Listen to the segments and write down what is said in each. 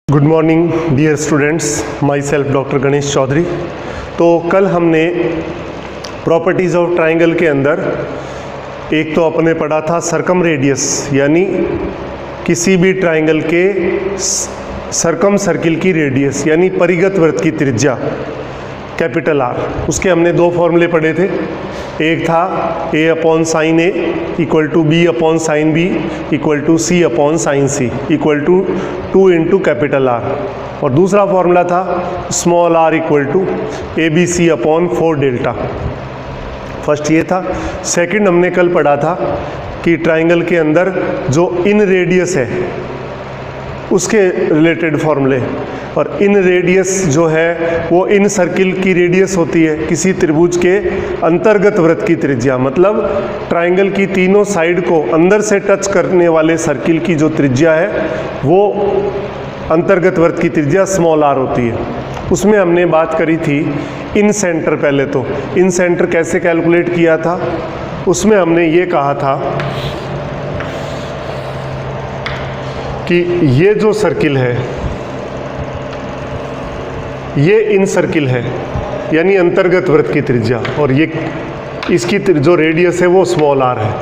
Good morning dear students, myself doctor Ganesh Chaudhary. तो कल हमने प्रॉपर्टीज़ ऑफ ट्राइंगल के अंदर एक तो अपने पढ़ा था सरकम रेडियस, यानी किसी भी ट्राइंगल के सरकम सर्किल की रेडियस यानी परिगत वृत्त की त्रिज्या कैपिटल आर। उसके हमने दो फॉर्मूले पढ़े थे। एक था a upon sine A equal to b upon sine B equal to c upon sine C equal to 2 into capital R, और दूसरा फॉर्मूला था small r equal to A B C upon 4 delta. First ये था। Second हमने कल पढ़ा था कि ट्राइंगल के अंदर जो इन रेडियस है उसके रिलेटेड फॉर्मूले, और इन रेडियस जो है वो इन सर्किल की रेडियस होती है किसी त्रिभुज के अंतर्गत वृत्त की त्रिज्या, मतलब ट्राइंगल की तीनों साइड को अंदर से टच करने वाले सर्किल की जो त्रिज्या है वो अंतर्गत वृत्त की त्रिज्या स्मॉल आर होती है। उसमें हमने बात करी थी इन सेंटर। पहले तो इन सेंटर कैसे कैलकुलेट किया था, उसमें हमने ये कहा था कि ये जो सर्किल है ये इन सर्किल है यानी अंतर्गत वृत्त की त्रिज्या, और ये इसकी जो रेडियस है वो स्मॉल आर है।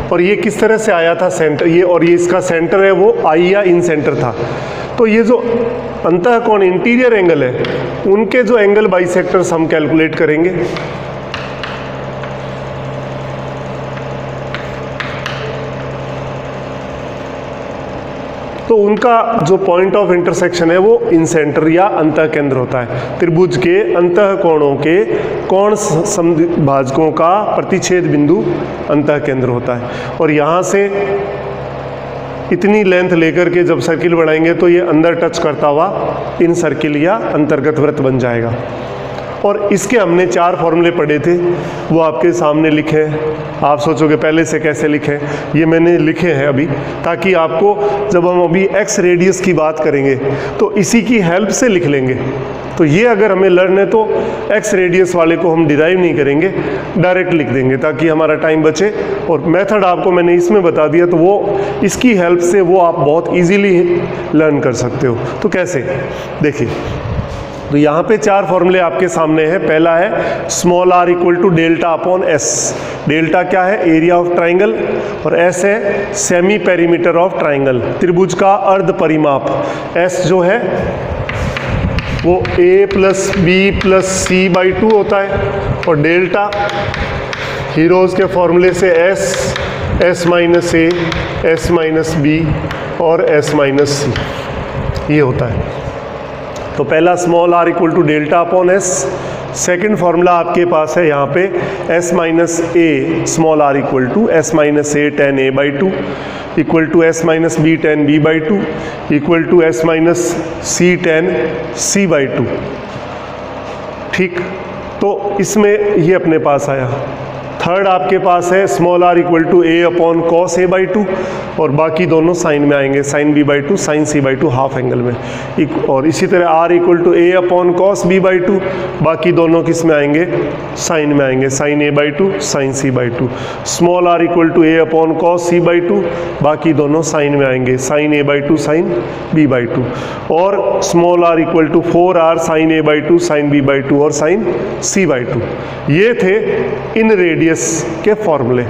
और ये किस तरह से आया था सेंटर, ये और ये इसका सेंटर है वो आई या इन सेंटर था। तो ये जो अंतःकोण इंटीरियर एंगल है उनके जो एंगल बाइसेक्टर्स हम कैलकुलेट करेंगे। तो उनका जो पॉइंट ऑफ इंटरसेक्शन है वो इन सेंटर या अंतः केंद्र होता है। त्रिभुज के अंतः कोणों के कोण समभाजकों का प्रतिच्छेद बिंदु अंतः केंद्र होता है। और यहाँ से इतनी लेंथ लेकर के जब सर्किल बढ़ाएंगे तो ये अंदर टच करता हुआ इन सर्किल या अंतर्गत वृत्त बन जाएगा। और इसके हमने 4 फॉर्मूले पढ़े थे, वो आपके सामने लिखे हैं। आप सोचोगे पहले से कैसे लिखे, ये मैंने लिखे हैं अभी, ताकि आपको जब हम अभी एक्स रेडियस की बात करेंगे तो इसी की हेल्प से लिख लेंगे। तो ये अगर हमें लर्न है तो एक्स रेडियस वाले को हम डिराइव नहीं करेंगे, डायरेक्ट लिख देंगे ताकि हमारा टाइम बचे। और मेथड आपको मैंने इसमें बता दिया, तो वो इसकी हेल्प से वो आप बहुत ईजीली लर्न कर सकते हो। तो कैसे, देखिए, तो यहाँ पे 4 फॉर्मूले आपके सामने हैं। पहला है small r equal to delta upon S. Delta क्या है, एरिया ऑफ ट्राइंगल, और एस है सेमी पेरीमीटर ऑफ ट्राइंगल, त्रिभुज का अर्ध परिमाप। एस जो है वो a plus B plus C by 2 होता है, और डेल्टा हीरोज के फॉर्मूले से S minus A, S minus B और एस माइनस सी, ये होता है। तो पहला small r equal to delta upon S. Second formula आपके पास है यहाँ पे s minus A small r equal to s minus A tan A by 2 equal to s minus B tan B by 2 equal to s minus C tan C by 2। ठीक, तो इसमें ये अपने पास आया। थर्ड आपके पास है small r equal to A upon cos A by 2, और बाकी दोनों साइन में आएंगे, sine B by 2 sine C by 2 half angle में। और इसी तरह r equal to A upon cos B by 2, बाकी दोनों किस में आएंगे, साइन में आएंगे, sine A by 2 sine C by 2। Small r equal to A upon cos C by 2, बाकी दोनों साइन में आएंगे, sine A by 2 sine B by 2। और small r equal to 4r sine A by 2 sine B by 2 और sign C by 2। ये थे इन radius के फॉर्मूले।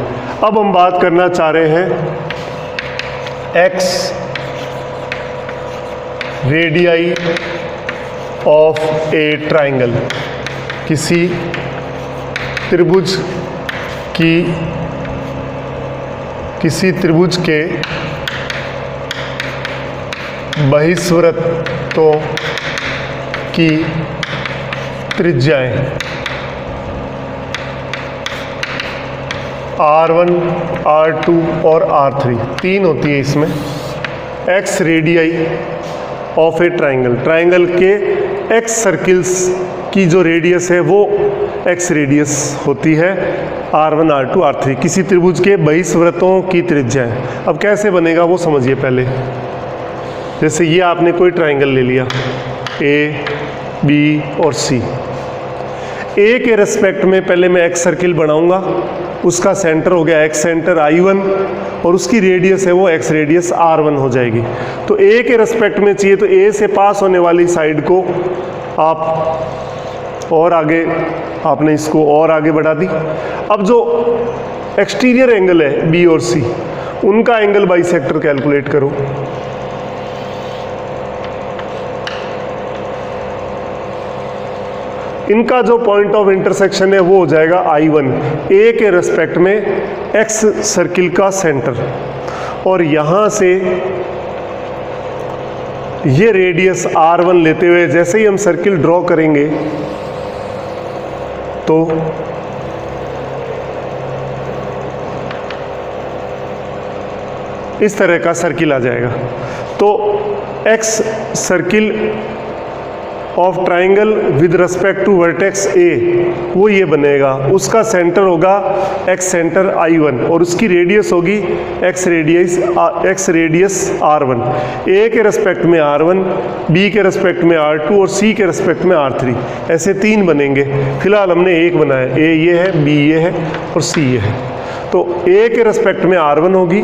अब हम बात करना चाह रहे हैं x radii of A triangle, किसी त्रिभुज के बहिस्वृत्तों की त्रिज्याएं R1, R2 और R3 तीन होती है इसमें। X radii of A triangle, triangle के एक्स सर्किल्स की जो रेडियस है वो एक्स रेडियस होती है। R1, R2, R3 किसी त्रिभुज के बहिस्वृत्तों की त्रिज्या है। अब कैसे बनेगा वो समझिए पहले। जैसे ये आपने कोई ट्राइंगल ले लिया ए, बी और सी। ए के रेस्पेक्ट में पहले मैं एक्स सर्किल बनाऊंगा, उसका सेंटर हो गया एक्स सेंटर I1 और उसकी रेडियस है वो एक्स रेडियस R1 हो जाएगी। तो ए के रेस्पेक्ट में चाहिए तो ए से पास होने वाली साइड को आप और आगे, आपने इसको और आगे बढ़ा दी। अब जो एक्सटीरियर एंगल है बी और सी, उनका एंगल बाइसेक्टर कैलकुलेट करो। इनका जो पॉइंट ऑफ इंटरसेक्शन है वो हो जाएगा I1, ए के रेस्पेक्ट में एक्स सर्किल का सेंटर, और यहां से ये रेडियस R1 लेते हुए जैसे ही हम सर्किल ड्रॉ करेंगे तो इस तरह का सर्किल आ जाएगा। तो ex circle of triangle with respect to vertex A वो ये बनेगा, उसका सेंटर होगा एक्स सेंटर I1 और उसकी रेडियस होगी एक्स रेडियस R1। ए के रेस्पेक्ट में R1, बी के रेस्पेक्ट में R2 और सी के रेस्पेक्ट में R3, ऐसे तीन बनेंगे। फिलहाल हमने एक बनाया, ए ये है, बी ये है और सी ये है। तो ए के रेस्पेक्ट में R1 होगी,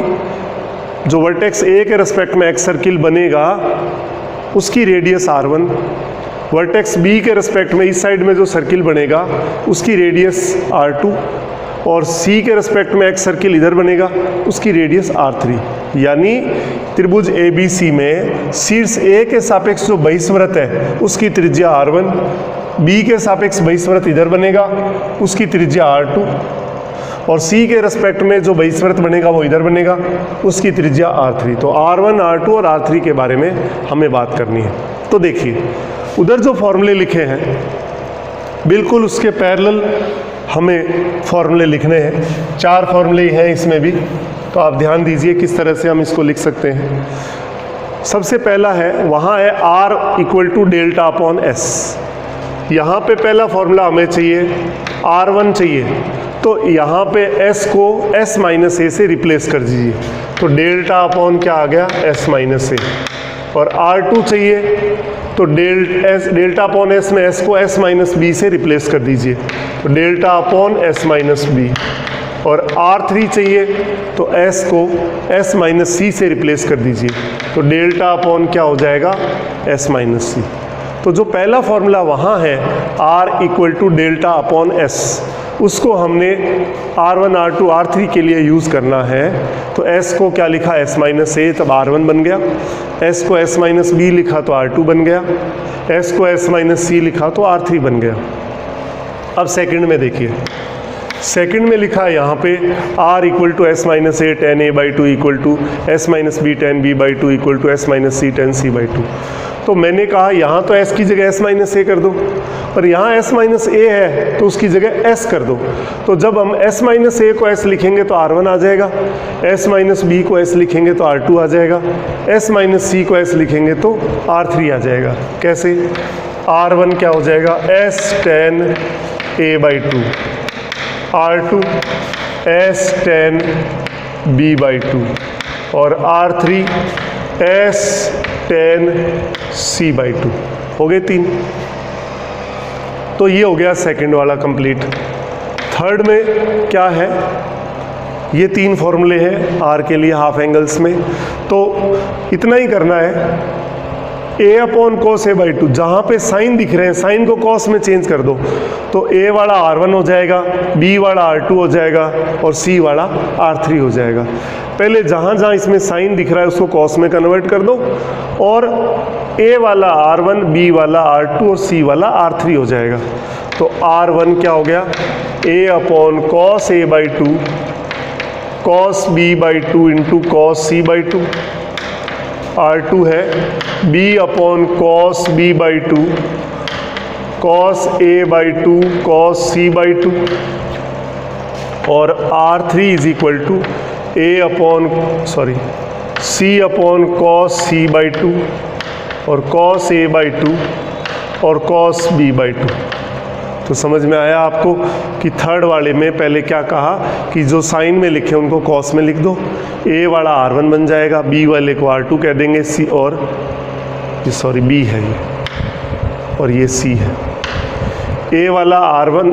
जो वर्टेक्स ए के रेस्पेक्ट में एक्स सर्किल बनेगा उसकी रेडियस R1, वर्टेक्स बी के रेस्पेक्ट में इस साइड में जो सर्किल बनेगा उसकी रेडियस R2 और सी के रेस्पेक्ट में एक्स सर्किल इधर बनेगा उसकी रेडियस R3। यानी त्रिभुज ABC में शीर्ष ए के सापेक्ष जो बहिस्वृत्त है उसकी त्रिज्या R1, बी के सापेक्ष बहिस्वृत्त इधर बनेगा उसकी त्रिज्या R2 और सी के रेस्पेक्ट में जो बहिस्वृत्त बनेगा वो इधर बनेगा उसकी त्रिज्या R3। तो R1, R2 और R3 के बारे में हमें बात करनी है। तो देखिए उधर जो फॉर्मूले लिखे हैं बिल्कुल उसके पैरेलल हमें फॉर्मूले लिखने हैं। 4 फॉर्मूले हैं इसमें भी, तो आप ध्यान दीजिए किस तरह से हम इसको लिख सकते हैं। सबसे पहला है, वहाँ है R = डेल्टा अपॉन S। यहाँ पे पहला फॉर्मूला हमें चाहिए R1 चाहिए, तो यहाँ पे S को S माइनस ए से रिप्लेस कर दीजिए, तो डेल्टा अपॉन क्या आ गया S माइनस ए। और R2 चाहिए तो डेल्टा अपॉन S में S को S माइनस बी से रिप्लेस कर दीजिए, तो delta upon S minus B. और R3 चाहिए तो S को S माइनस सी से रिप्लेस कर दीजिए, तो डेल्टा अपॉन क्या हो जाएगा S माइनस सी। तो जो पहला फॉर्मूला वहाँ है R = डेल्टा अपॉन S, उसको हमने R1, R2, R3 के लिए यूज़ करना है। तो S को क्या लिखा S माइनस ए, तब R1 बन गया। S को S माइनस बी लिखा तो R2 बन गया। S को S माइनस सी लिखा तो R3 बन गया। अब सेकंड में देखिए, सेकंड में लिखा है यहाँ पे R = S minus A tan a/2 = S minus B tan b/2 = S minus C tan c/2। तो मैंने कहा यहाँ तो S की जगह S माइनस ए कर दो, और यहाँ S माइनस ए है तो उसकी जगह S कर दो। तो जब हम S माइनस ए को S लिखेंगे तो R1 आ जाएगा, S माइनस बी को S लिखेंगे तो R2 आ जाएगा, S माइनस सी को S लिखेंगे तो R3 आ जाएगा। कैसे? R1 क्या हो जाएगा S tan a/2, R2 S tan b/2 और R3 S tan c/2। हो गए 3। तो ये हो गया सेकंड वाला कंप्लीट। थर्ड में क्या है, ये 3 फॉर्मूले हैं R के लिए हाफ एंगल्स में। तो इतना ही करना है, a/cos a/2, जहाँ पे साइन दिख रहे हैं साइन को कॉस में चेंज कर दो, तो a वाला R1 हो जाएगा, b वाला R2 हो जाएगा और c वाला R3 हो जाएगा। पहले जहाँ जहाँ इसमें साइन दिख रहा है उसको कॉस में कन्वर्ट कर दो, और a वाला R1, b वाला R2 और c वाला R3 हो जाएगा। तो R1 क्या हो गया a/cos a/2 cos b/2 into cos c/2। R2 है b/cos b/2 cos a/2 cos c/2 और R3 = c/cos c/2 और cos a/2 और cos b/2। तो समझ में आया आपको कि थर्ड वाले में पहले क्या कहा कि जो साइन में लिखे उनको कॉस में लिख दो, a वाला R1 बन जाएगा, b वाले को R2 कह देंगे, c और b है ये और ये c है। ए वाला R1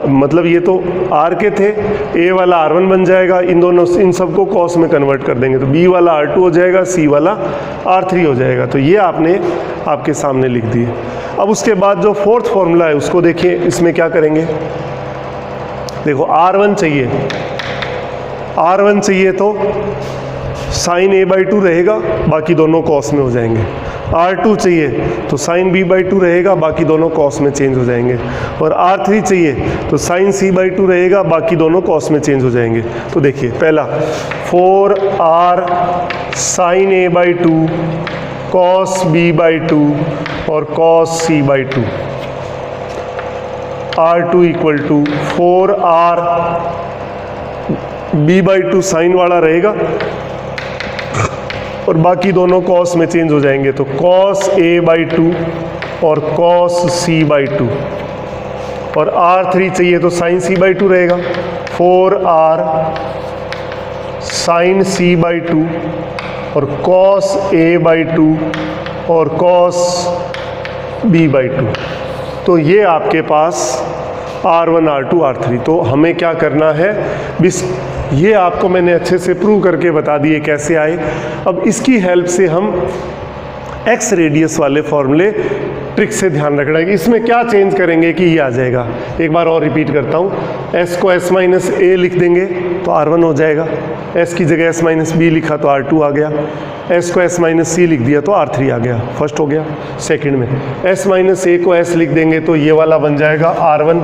मतलब ये तो R के थे, ए वाला R1 बन जाएगा, इन सबको कॉस में कन्वर्ट कर देंगे तो बी वाला R2 हो जाएगा, सी वाला R3 हो जाएगा। तो ये आपने आपके सामने लिख दिए। अब उसके बाद जो फोर्थ फॉर्मूला है उसको देखिए, इसमें क्या करेंगे, देखो R1 चाहिए तो साइन A/2 रहेगा, बाकी दोनों कॉस में हो जाएंगे। R2 चाहिए तो साइन B/2 रहेगा, बाकी दोनों कॉस में चेंज हो जाएंगे। और R3 चाहिए तो साइन C/2 रहेगा, बाकी दोनों कॉस में चेंज हो जाएंगे। तो देखिए पहला 4R sign A/2 cos B/2 और cos C/2, R2 equal to 4R B/2 sign वाला रहेगा और बाकी दोनों कॉस में चेंज हो जाएंगे। तो कॉस A/2 और कॉस C/2। और R3 चाहिए तो साइन C/2 रहेगा, 4R साइन C/2 और कॉस A/2 और कॉस B/2। तो ये आपके पास R1 R2 R3। तो हमें क्या करना है, ये आपको मैंने अच्छे से प्रूव करके बता दिए कैसे आए। अब इसकी हेल्प से हम एक्स रेडियस वाले फॉर्मूले ट्रिक से ध्यान रखना है कि इसमें क्या चेंज करेंगे कि ये आ जाएगा। एक बार और रिपीट करता हूँ, s को s माइनस a लिख देंगे तो R1 हो जाएगा, s की जगह s माइनस b लिखा तो R2 आ गया, s को s माइनस c लिख दिया तो R3 आ गया, फर्स्ट हो गया। सेकंड में s माइनस a को s लिख देंगे तो ये वाला बन जाएगा R1,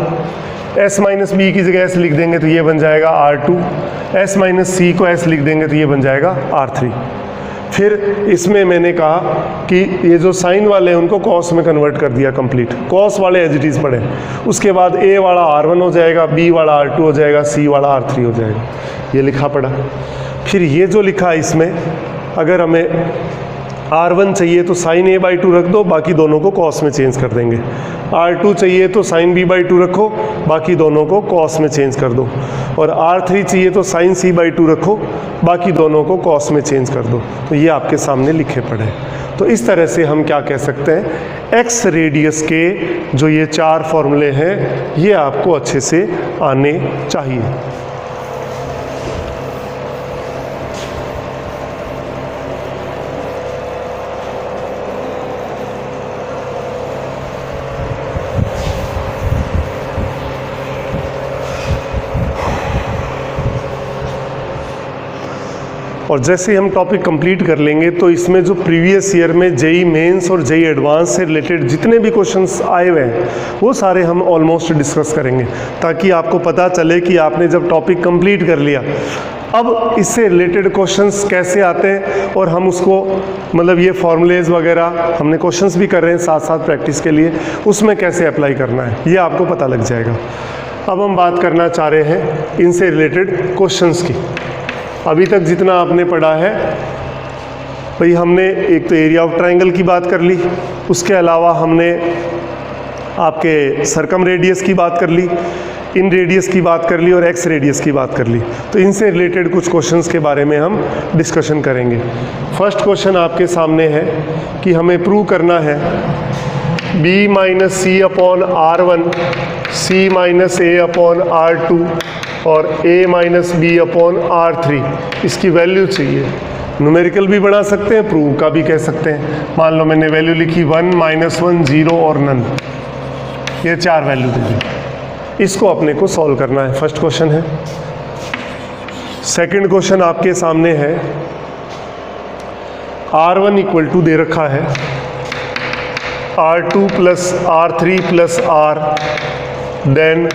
s माइनस b की जगह s लिख देंगे तो ये बन जाएगा R2, s माइनस c को s लिख देंगे तो ये बन जाएगा R3। फिर इसमें मैंने कहा कि ये जो साइन वाले हैं उनको कॉस में कन्वर्ट कर दिया कंप्लीट, कॉस वाले एज इट इज़ पढ़े। उसके बाद a वाला R1 हो जाएगा, b वाला R2 हो जाएगा, c वाला R3 हो जाएगा, ये लिखा पड़ा। फिर ये जो लिखा इसमें, अगर हमें R1 चाहिए तो साइन A/2 रख दो, बाकी दोनों को कॉस में चेंज कर देंगे। R2 चाहिए तो साइन B/2 रखो, बाकी दोनों को कॉस में चेंज कर दो। और R3 चाहिए तो साइन C/2 रखो, बाकी दोनों को कॉस में चेंज कर दो। तो ये आपके सामने लिखे पड़े। तो इस तरह से हम क्या कह सकते हैं, एक्स रेडियस के जो ये 4 फॉर्मूले हैं ये आपको अच्छे से आने चाहिए। और जैसे हम टॉपिक कंप्लीट कर लेंगे तो इसमें जो प्रीवियस ईयर में जेई मेंस और जेई एडवांस से रिलेटेड जितने भी क्वेश्चंस आए हुए हैं वो सारे हम ऑलमोस्ट डिस्कस करेंगे, ताकि आपको पता चले कि आपने जब टॉपिक कंप्लीट कर लिया अब इससे रिलेटेड क्वेश्चंस कैसे आते हैं और हम उसको मतलब ये फॉर्मूलेज वगैरह हमने क्वेश्चंस भी कर रहे हैं साथ साथ प्रैक्टिस के लिए, उसमें कैसे अप्लाई करना है ये आपको पता लग जाएगा। अब हम बात करना चाह रहे हैं इनसे रिलेटेड क्वेश्चंस की। अभी तक जितना आपने पढ़ा है भाई, हमने एक तो एरिया ऑफ ट्राइंगल की बात कर ली, उसके अलावा हमने आपके सरकम रेडियस की बात कर ली, इन रेडियस की बात कर ली और एक्स रेडियस की बात कर ली। तो इनसे रिलेटेड कुछ क्वेश्चंस के बारे में हम डिस्कशन करेंगे। फर्स्ट क्वेश्चन आपके सामने है कि हमें प्रूव करना है b minus C upon R1 c minus a upon R2 और a minus B upon R3 इसकी वैल्यू चाहिए। न्यूमेरिकल भी बना सकते हैं, प्रूव का भी कह सकते हैं। मान लो मैंने वैल्यू लिखी 1, -1, 0 और नन, ये 4 वैल्यू दे दी। इसको अपने को सॉल्व करना है, फर्स्ट क्वेश्चन है। सेकंड क्वेश्चन आपके सामने है, R1 इक्वल टू दे रखा है R2 plus R3 plus R, then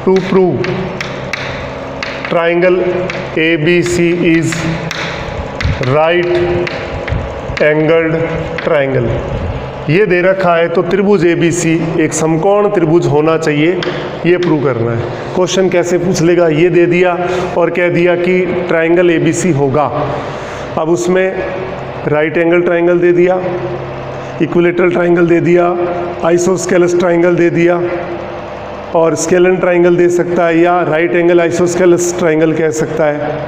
to prove triangle ABC is right angled triangle. ये दे रखा है तो त्रिभुज ABC एक समकोण त्रिभुज होना चाहिए, ये प्रूव करना है। क्वेश्चन कैसे पूछ लेगा, ये दे दिया और कह दिया कि ट्राइंगल ABC होगा। अब उसमें राइट एंगल ट्राइंगल दे दिया, इक्विलेटरल ट्राइंगल दे दिया, आइसोस्केलस ट्राइंगल दे दिया और स्केलन ट्राइंगल दे सकता है या राइट एंगल आइसोस्केलस ट्राइंगल कह सकता है।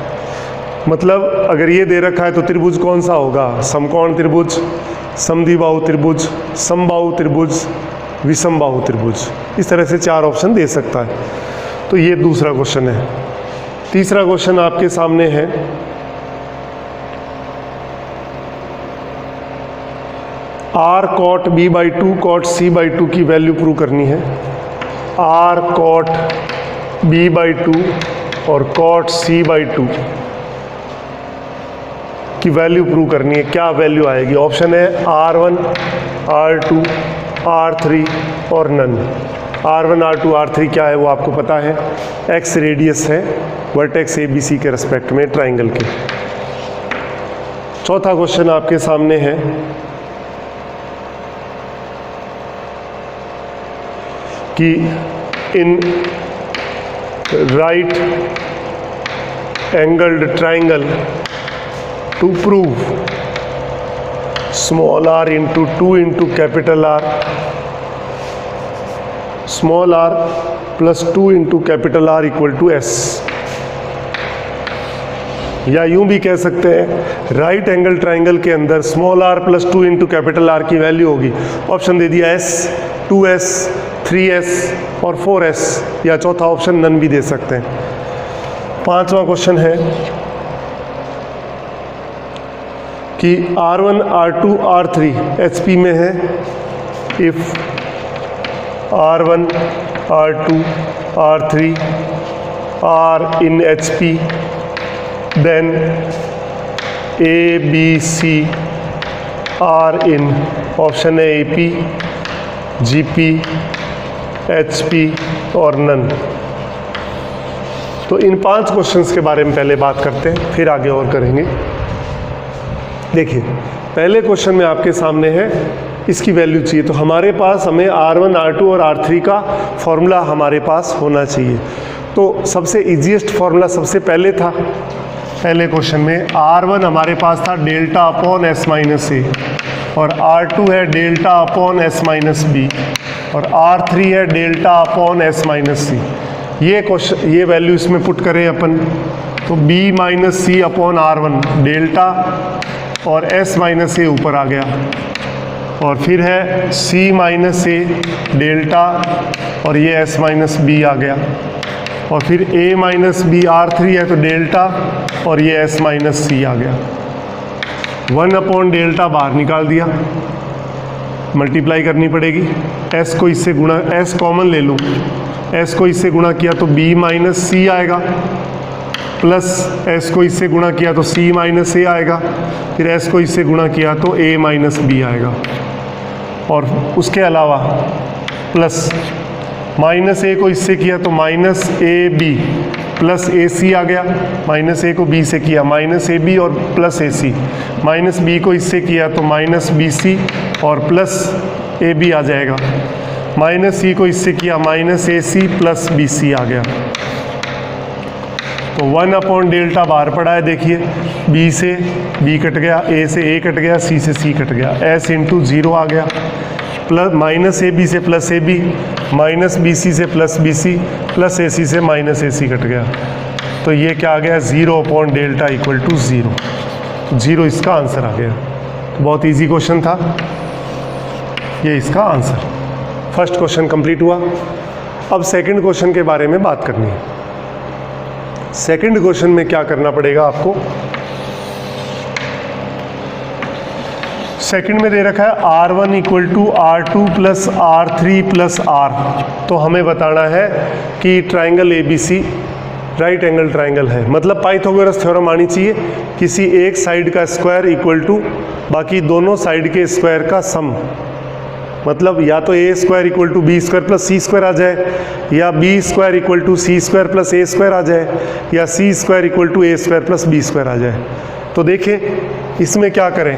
मतलब अगर ये दे रखा है तो त्रिभुज कौन सा होगा, समकोण त्रिभुज, समद्विबाहु त्रिभुज, समबाहु त्रिभुज विषम बाहु त्रिभुज। इस तरह से 4 ऑप्शन दे सकता है। तो ये दूसरा क्वेश्चन है। तीसरा क्वेश्चन आपके सामने है, R cot B by two cot C by two की वैल्यू प्रूव करनी है। R cot B by two और कॉट सी बाई टू की वैल्यू प्रूव करनी है। क्या वैल्यू आएगी? ऑप्शन है R1, R2, R3 और नन। R1, R2, R3 क्या है वो आपको पता है, x रेडियस है वर्टेक्स ABC के रेस्पेक्ट में ट्राइंगल के। चौथा क्वेश्चन आपके सामने है कि in right angled triangle to prove small r into 2 into capital R, small r plus 2 into capital R equal to S, या यूं भी कह सकते हैं राइट एंगल ट्राइंगल के अंदर small r plus 2 into capital R की वैल्यू होगी। ऑप्शन दे दिया S, 2S, 3S और 4S, या चौथा ऑप्शन नन भी दे सकते हैं। पांचवा क्वेश्चन है कि R1, R2, R3 HP में है। If R1, R2, R3 are in HP then A, B, C are in, option है AP, GP, HP और नन। तो इन 5 क्वेश्चंस के बारे में पहले बात करते हैं, फिर आगे और करेंगे। देखिए, पहले क्वेश्चन में आपके सामने है इसकी वैल्यू चाहिए, तो हमारे पास हमें R1, R2 और R3 का फॉर्मूला हमारे पास होना चाहिए। तो सबसे इजीएस्ट फॉर्मूला सबसे पहले था, पहले क्वेश्चन में R1 हमारे पास था delta upon S minus A, और R2 है delta upon S minus B, और R3 है delta upon S minus C. ये वैल्यू इसमें पुट करें अपन, तो B minus C upon R1 delta और S माइनस ए ऊपर आ गया, और फिर है C माइनस ए डेल्टा और ये S माइनस बी आ गया, और फिर A माइनस बी R3 है तो डेल्टा और ये S माइनस सी आ गया। 1 अपॉन डेल्टा बाहर निकाल दिया, मल्टीप्लाई करनी पड़ेगी। S को इससे गुणा, S कॉमन ले लूँ, S को इससे गुणा किया तो B माइनस सी आएगा, प्लस S को इससे गुणा किया तो C माइनस ए आएगा, फिर S को इससे गुणा किया तो A माइनस बी आएगा, और उसके अलावा प्लस माइनस ए को इससे किया तो minus A B plus A सी आ गया, माइनस ए को बी से किया माइनस ए बी और plus A C, minus B को इससे किया तो माइनस बी सी और प्लस ए बी आ जाएगा, माइनस सी को इससे किया माइनस ए सी प्लस बी सी आ गया। तो 1 अपॉन डेल्टा बाहर पड़ा है, देखिए बी से बी कट गया, ए से ए कट गया, सी से सी कट गया, एस इंटू 0 आ गया, प्लस माइनस ए बी से plus A B, minus B C से plus B C, plus A C से माइनस ए सी कट गया। तो ये क्या आ गया, 0 अपॉन डेल्टा इक्वल टू 0, 0 इसका आंसर आ गया। तो बहुत इजी क्वेश्चन था, ये इसका आंसर। फर्स्ट क्वेश्चन कंप्लीट हुआ। अब सेकंड क्वेश्चन के बारे में बात करनी है। सेकंड क्वेश्चन में क्या करना पड़ेगा आपको, सेकंड में दे रखा है R1 equal to R2 plus R3 plus R। तो हमें बताना है कि triangle ABC right angle triangle है, मतलब पाइथागोरस थ्योरम आनी चाहिए, किसी एक साइड का स्क्वायर इक्वल टू बाकी दोनों साइड के स्क्वायर का सम। मतलब या तो A square equal to B square plus C square आ जाए, या B square equal to C square plus A square आ जाए, या C square equal to A square plus B square आ जाए। तो देखिए इसमें क्या करें,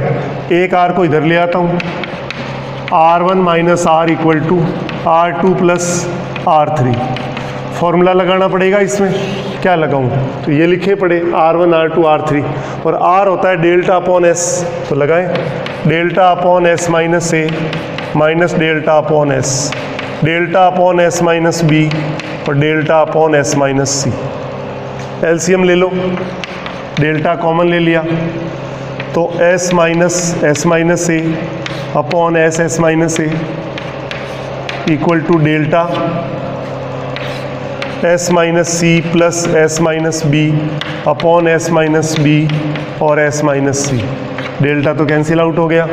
एक आर को इधर ले आता हूँ, R1 minus R equal to R2 plus R3। Formula लगाना पड़ेगा इसमें, क्या लगाऊं, तो ये लिखे पड़े R1 R2 R3, और R होता है डेल्टा अपॉन एस, तो लगाएं delta upon S minus A minus delta upon S, delta upon S minus B और delta upon S minus C. LCM ले लो, डेल्टा कॉमन ले लिया तो S minus A upon S minus A, equal to delta S minus C plus S minus B upon S minus B और S minus C. Delta तो cancel out हो गया,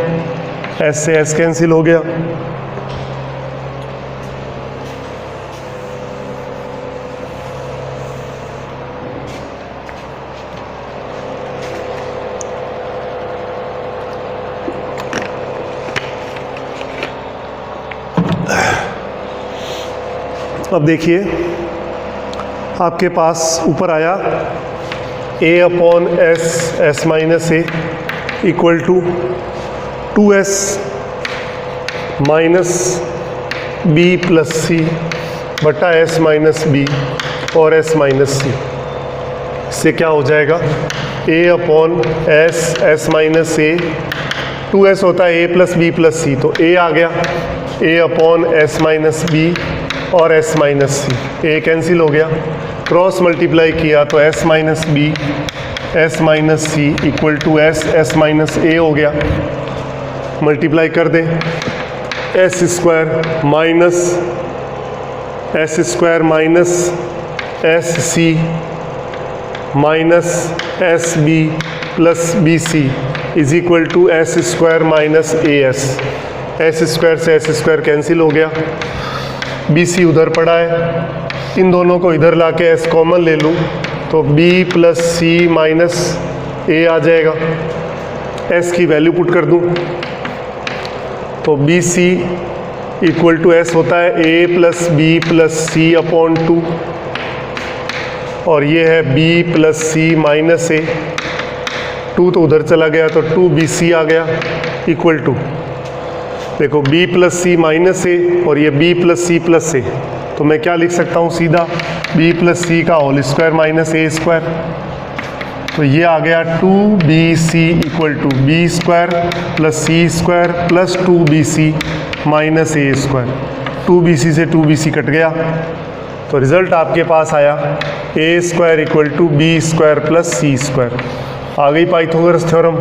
S से एस कैंसिल हो गया, अब देखिए आपके पास ऊपर आया a upon S S minus A equal to 2s minus B plus C बटा एस माइनस बी और एस माइनस सी। इससे क्या हो जाएगा, a upon S S minus A, 2s होता है a plus B plus C, तो a आ गया, a upon S minus B और s minus C, a cancel हो गया, क्रॉस मल्टीप्लाई किया तो s minus B S minus C equal to S minus A हो गया। मल्टीप्लाई कर दें, S square minus S C minus S B plus B C is equal to S square minus A S square से S square cancel हो गया, B C उधर पड़ा है, इन दोनों को इधर लाके एस कॉमन ले लूँ तो B plus C minus A आ जाएगा। एस की वैल्यू पुट कर दूँ तो B C equal to S होता है A plus B plus C upon 2 और ये है B plus C minus A, 2 तो उधर चला गया तो 2bc आ गया इक्वल टू, देखो b plus C minus A और ये b plus C plus A, तो मैं क्या लिख सकता हूँ सीधा b प्लस सी का whole square minus A square, तो ये आ गया 2bc equal to B square plus C square plus 2bc minus A square. 2bc से 2bc कट गया तो रिजल्ट आपके पास आया A square equal to B square plus C square. आ गई पाइथागोरस थ्योरम।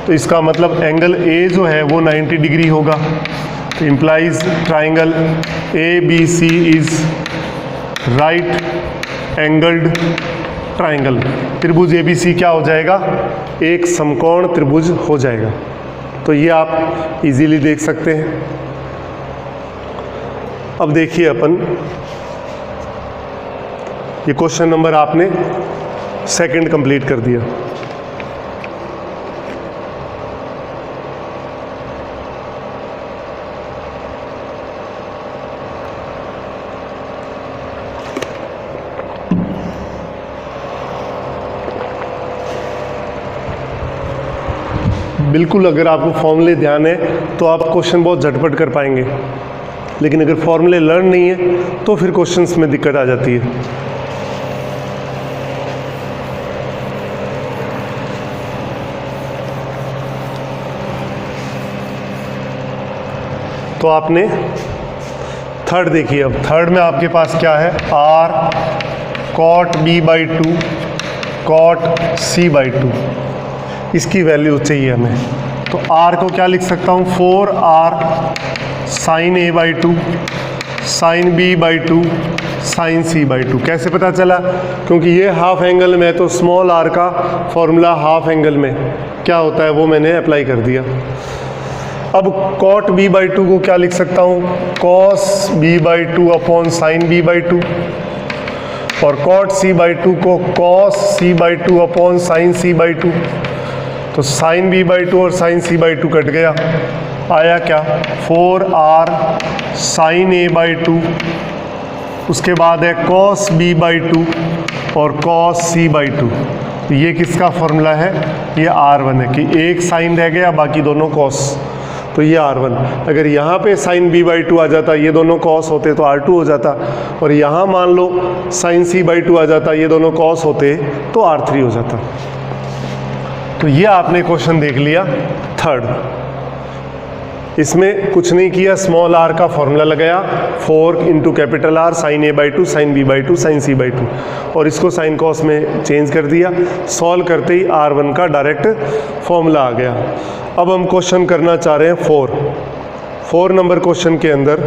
तो इसका मतलब एंगल ए जो है वो 90 डिग्री होगा, तो implies triangle A B C is right angled triangle. त्रिभुज ए बी सी क्या हो जाएगा, एक समकोण त्रिभुज हो जाएगा। तो ये आप इजीली देख सकते हैं। अब देखिए अपन, ये क्वेश्चन नंबर आपने सेकंड कंप्लीट कर दिया। बिल्कुल, अगर आपको फॉर्मूले ध्यान है तो आप क्वेश्चन बहुत झटपट कर पाएंगे, लेकिन अगर फॉर्मूले लर्न नहीं है तो फिर क्वेश्चंस में दिक्कत आ जाती है। तो आपने थर्ड देखिए, अब थर्ड में आपके पास क्या है, r cot b/2 cot c/2, इसकी वैल्यू चाहिए हमें। तो r को क्या लिख सकता हूँ, 4r sin a/2 sin b/2 sin c/2। कैसे पता चला, क्योंकि ये हाफ एंगल में, तो स्मॉल r का फॉर्मूला हाफ एंगल में क्या होता है वो मैंने अप्लाई कर दिया। अब cot b/2 को क्या लिख सकता हूँ, cos b/2 upon sin b/2, और cot c/2 को cos c/2 upon sin c/2। तो sin b/2 और sin c/2 कट गया, आया क्या, 4r sin a/2, उसके बाद है cos b/2 और cos c/2। तो ये किसका फॉर्मूला है, ये r1 है, कि एक sin रह गया बाकी दोनों cos, तो ये r1। अगर यहाँ पे sin b/2 आ जाता, ये दोनों cos होते तो r2 हो जाता, और यहाँ मान लो sin c/2 आ जाता, ये दोनों cos होते तो r3 हो जाता। तो ये आपने क्वेश्चन देख लिया थर्ड। इसमें कुछ नहीं किया, स्मॉल r का फॉर्मूला लगाया, 4 into capital R sin a/2 sin b/2 sin c/2, और इसको sin cos में चेंज कर दिया। सॉल्व करते ही r1 का डायरेक्ट फॉर्मूला आ गया। अब हम क्वेश्चन करना चाह रहे हैं 4 नंबर क्वेश्चन के अंदर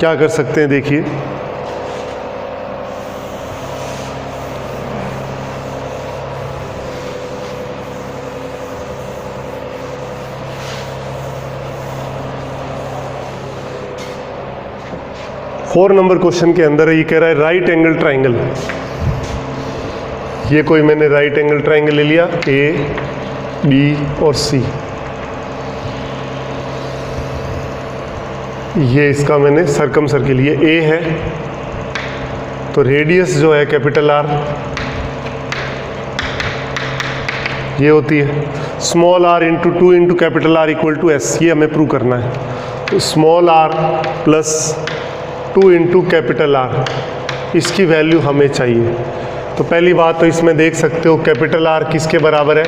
क्या कर सकते हैं देखिए, फोर नंबर क्वेश्चन के अंदर ये कह रहा है राइट एंगल ट्राइंगल। ये कोई मैंने राइट एंगल ट्राइंगल ले लिया, ए बी और सी, ये इसका मैंने सर्कम सर्किल, ये ए है तो रेडियस जो है कैपिटल आर ये होती है, small R into 2 into capital R equal to S, ये हमें प्रूव करना है। तो small R plus 2 into capital R, इसकी वैल्यू हमें चाहिए। तो पहली बात तो इसमें देख सकते हो कैपिटल आर किसके बराबर है,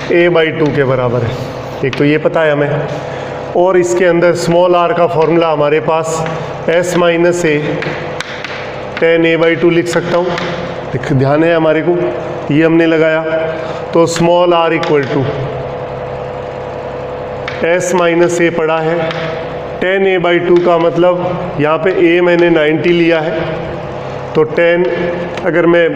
a/2 के बराबर है, एक तो ये पता है हमें। और इसके अंदर स्मॉल आर का फॉर्मूला हमारे पास s minus A tan a/2 लिख सकता हूँ, ध्यान है हमारे को, ये हमने लगाया। तो small R equal to s minus A पड़ा है, tan a/2 का मतलब यहाँ पे a मैंने 90 लिया है, तो tan, अगर मैं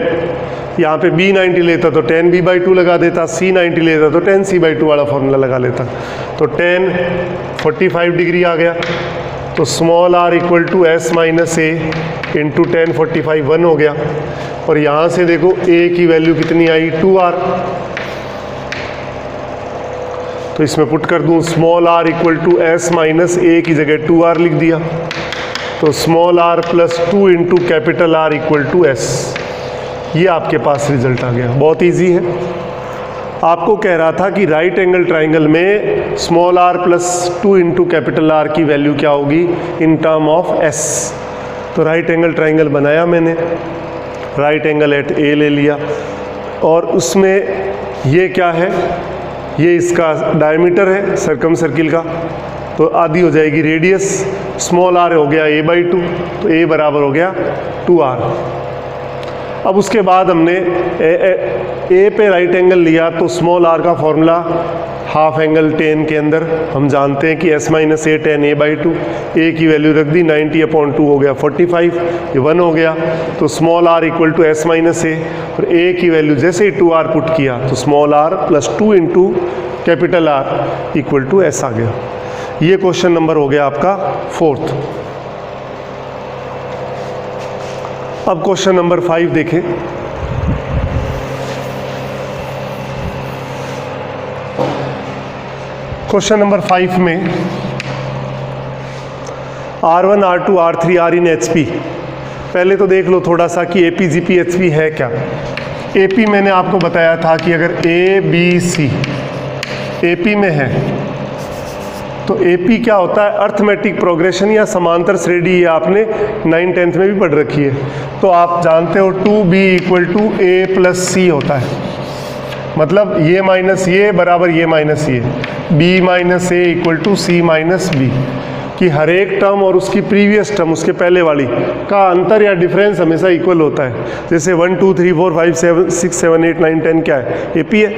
यहाँ पे b 90 लेता तो tan b/2 लगा देता, c 90 लेता तो tan c/2 वाला फॉर्मूला लगा लेता, तो tan 45 डिग्री आ गया। तो small r equal to s minus A into tan 45 1 हो गया। और यहाँ से देखो a की वैल्यू कितनी आई, 2r, तो इसमें पुट कर दूँ small r equal to s minus A की जगह 2r लिख दिया, तो small r plus 2 into capital R equal to S, ये आपके पास रिजल्ट आ गया। बहुत इजी है। आपको कह रहा था कि राइट एंगल ट्राइंगल में small r plus 2 into capital R की वैल्यू क्या होगी इन टर्म ऑफ s। तो राइट एंगल ट्राइंगल बनाया मैंने, राइट एंगल एट ए ले लिया, और उसमें ये क्या है, ये इसका डायमीटर है सर्कम सर्किल का, तो आधी हो जाएगी रेडियस, स्मॉल r हो गया a/2, तो a बराबर हो गया 2r। अब उसके बाद हमने ए पे राइट एंगल लिया, तो स्मॉल r का फॉर्मूला हाफ एंगल tan के अंदर हम जानते हैं कि s minus A tan a/2, a की वैल्यू रख दी 90/2 हो गया 45, ये 1 हो गया। तो small r equal to s minus A, और a की वैल्यू जैसे ही 2r पुट किया तो small r plus 2 into capital R equal to s आ गया। ये क्वेश्चन नंबर हो गया आपका 4th। अब क्वेश्चन नंबर 5 देखें। क्वेश्चन नंबर 5 में R1, R2, R3 R इन HP, पहले तो देख लो थोड़ा सा कि AP, GP, HP है क्या। AP मैंने आपको बताया था कि अगर A, B, C AP में है तो AP क्या होता है, अर्थमेटिक प्रोग्रेशन या समांतर श्रेणी, ये आपने 9th-10th में भी पढ़ रखी है। तो आप जानते हो 2B equal to A plus C होता है, मतलब ये माइनस ये बराबर ये माइनस ये, B minus A equal to C minus B, कि हर एक टर्म और उसकी प्रीवियस टर्म, उसके पहले वाली का अंतर या डिफरेंस हमेशा इक्वल होता है। जैसे 1 2 3 4 5 6 7 8 9 10 क्या है, AP है।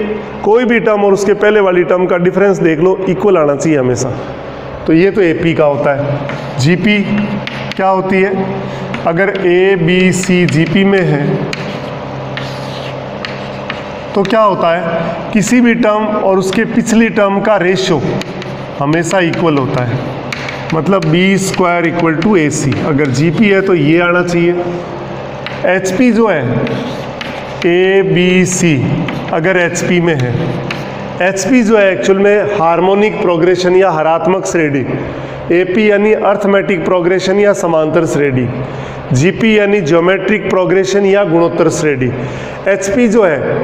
कोई भी टर्म और उसके पहले वाली टर्म का डिफरेंस देख लो, इक्वल आना चाहिए हमेशा, तो ये तो AP का होता है। GP क्या होती है, अगर A B C GP में है तो क्या होता है, किसी भी टर्म और उसके पिछली टर्म का रेशियो हमेशा इक्वल होता है, मतलब B² इक्वल टू AC। अगर GP है तो ये आना चाहिए। HP जो है ABC, अगर HP में है, HP जो है एक्चुअल में हार्मोनिक प्रोग्रेशन या हरात्मक श्रेणी, AP यानी अर्थमेटिक प्रोग्रेशन या समांतर श्रेणी, GP यानी ज्योमेट्रिक प्रोग्रेशन या गुणोत्तर श्रेणी। HP जो है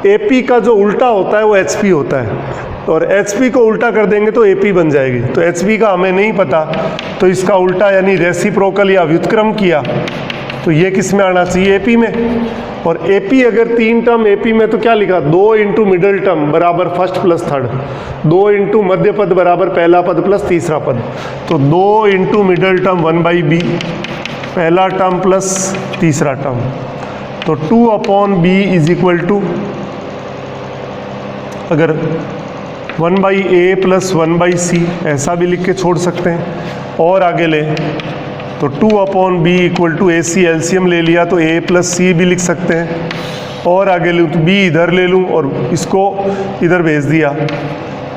AP का जो उल्टा होता है वो HP होता है, और HP को उल्टा कर देंगे तो AP बन जाएगी। तो HP का हमें नहीं पता, तो इसका उल्टा यानी रेसिप्रोकल या व्युत्क्रम किया तो ये किस में आना चाहिए, AP में। और AP अगर 3 टर्म AP में तो क्या लिखा, 2 इंटू मिडल टर्म बराबर फर्स्ट प्लस थर्ड, 2 इंटू मध्य पद बराबर पहला पद प्लस तीसरा पद, तो 2 इंटू मिडल टर्म 1/B, पहला टर्म प्लस तीसरा टर्म, तो 2/B इज इक्वल टू, अगर 1/A प्लस 1/C ऐसा भी लिख के छोड़ सकते हैं। और आगे ले तो 2/b equal to AC, LCM ले लिया तो A प्लस C भी लिख सकते हैं, और आगे लूँ तो B इधर ले लूँ और इसको इधर भेज दिया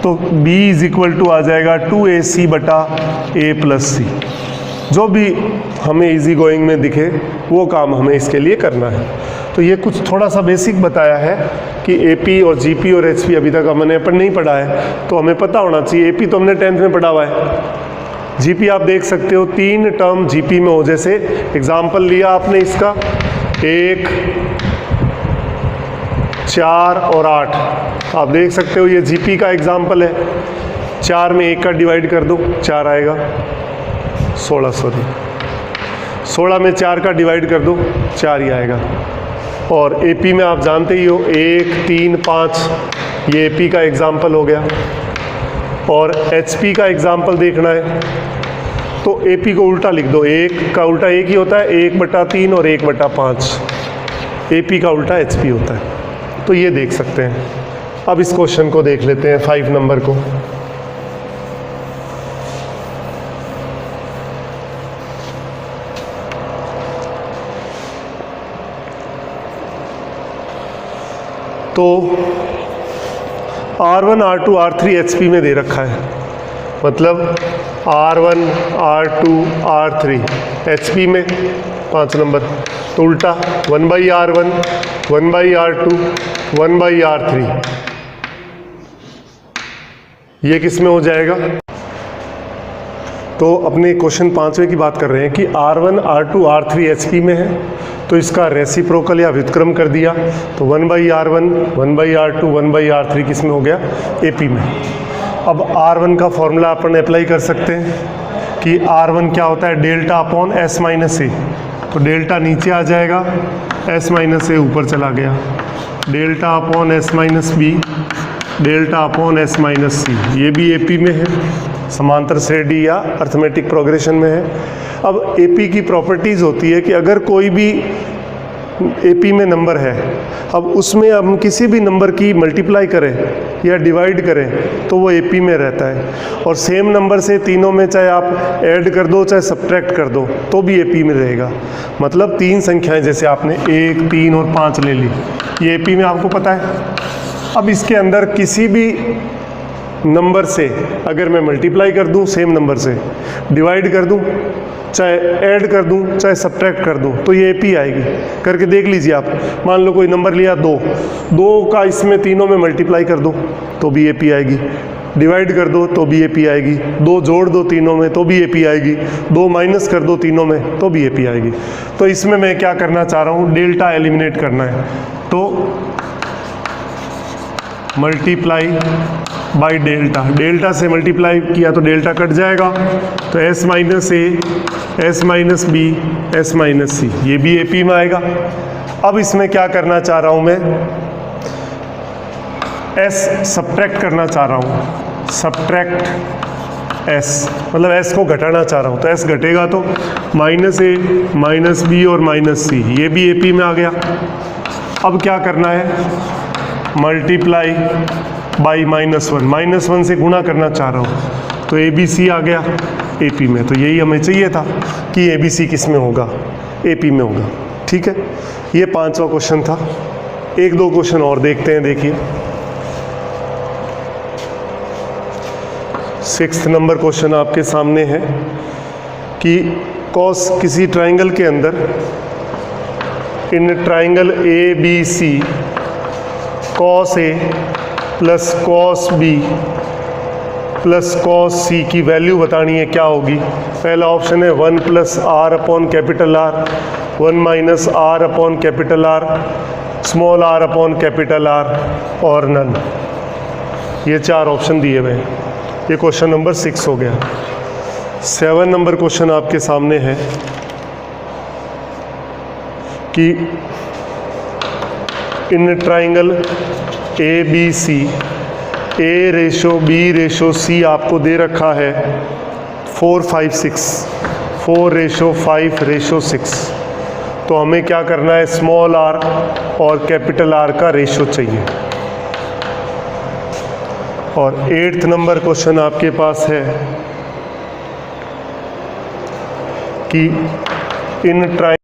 तो B इज इक्वल टू आ जाएगा 2AC बटा A प्लस C। जो भी हमें इजी गोइंग में दिखे वो काम हमें इसके लिए करना है। तो ये कुछ थोड़ा सा बेसिक बताया है कि AP और GP और HP अभी तक हमने अपन नहीं पढ़ा है, तो हमें पता होना चाहिए। AP तो हमने 10th में पढ़ा हुआ है। GP आप देख सकते हो 3 टर्म GP में हो, जैसे एग्जाम्पल लिया आपने इसका 1, 4 और 8, आप देख सकते हो ये GP का एग्जाम्पल है। 4 में 1 का डिवाइड कर दो 4 आएगा, 16 में 4 का डिवाइड कर दो 4 ही आएगा। और AP में आप जानते ही हो 1, 3, 5, ये AP का एग्जाम्पल हो गया। और HP का एग्जाम्पल देखना है तो AP को उल्टा लिख दो, 1 का उल्टा 1 ही होता है, 1/3 और 1/5। AP का उल्टा HP होता है, तो ये देख सकते हैं। अब इस क्वेश्चन को देख लेते हैं 5 नंबर को। तो R1, R2, R3 HP में दे रखा है, मतलब R1, R2, R3 HP में 5 नंबर, तो उल्टा 1/R1, 1/R2, 1/R3, ये किस में हो जाएगा? तो अपने क्वेश्चन 5वें की बात कर रहे हैं कि R1, R2, R3 HP में है, तो इसका रेसिप्रोकल या व्युत्क्रम कर दिया तो 1/R1, 1/R2, 1/R3 किस में हो गया? AP में। अब R1 का फॉर्मूला अपन अप्लाई कर सकते हैं कि R1 क्या होता है? Delta upon S minus A, तो डेल्टा नीचे आ जाएगा, S माइनस A ऊपर चला गया, delta upon S minus B, delta upon S minus C, ये भी AP में है, समांतर श्रेणी या अर्थमेटिक प्रोग्रेशन में है। अब AP की प्रॉपर्टीज़ होती है कि अगर कोई भी AP में नंबर है, अब उसमें हम किसी भी नंबर की मल्टीप्लाई करें या डिवाइड करें तो वो AP में रहता है, और सेम नंबर से तीनों में चाहे आप ऐड कर दो चाहे सब्ट्रैक्ट कर दो तो भी AP में रहेगा। मतलब 3 संख्याएं जैसे आपने 1, 3 और 5 ले ली, ये AP में आपको पता है। अब इसके अंदर किसी भी नंबर से अगर मैं मल्टीप्लाई कर दूं सेम नंबर से, डिवाइड कर दूं, चाहे ऐड कर दूं चाहे सब्ट्रैक्ट कर दूं, तो ये AP आएगी। करके देख लीजिए आप, मान लो कोई नंबर लिया 2 का इसमें तीनों में मल्टीप्लाई कर दो तो भी AP आएगी, डिवाइड कर दो तो भी AP आएगी, 2 जोड़ दो तीनों में तो भी AP आएगी, 2 माइनस कर दो तीनों में तो भी AP आएगी। तो इसमें मैं क्या करना चाह रहा हूँ? डेल्टा एलिमिनेट करना है, तो मल्टीप्लाई बाई डेल्टा, डेल्टा से मल्टीप्लाई किया तो डेल्टा कट जाएगा, तो S minus A, S minus B, S minus C, ये भी AP में आएगा। अब इसमें क्या करना चाह रहा हूँ मैं? S सब्ट्रैक्ट करना चाह रहा हूँ, सब्ट्रैक्ट S, मतलब S को घटाना चाह रहा हूँ, तो S घटेगा तो माइनस A, माइनस B और माइनस C, ये भी AP में आ गया। अब क्या करना है? मल्टीप्लाई बाई -1 से गुणा करना चाह रहा हूँ, तो ABC आ गया AP में। तो यही हमें चाहिए था कि ABC किस में होगा? AP में होगा। ठीक है, ये 5वां क्वेश्चन था। 1-2 क्वेश्चन और देखते हैं। देखिए 6th नंबर क्वेश्चन आपके सामने है कि कॉस किसी ट्राइंगल के अंदर, in triangle ABC cos A plus cos B plus cos C की वैल्यू बतानी है, क्या होगी? पहला ऑप्शन है 1 plus R upon capital R, 1 minus R upon capital R, small r upon capital R और नन। ये 4 ऑप्शन दिए हुए हैं। ये क्वेश्चन नंबर 6 हो गया। 7 नंबर क्वेश्चन आपके सामने है कि इन ट्राइंगल ABC A/B/C आपको दे रखा है 4/5/6, 4/5/6। तो हमें क्या करना है? स्मॉल r और कैपिटल R का रेशो चाहिए। और 8th नंबर क्वेश्चन आपके पास है कि इन ट्राइ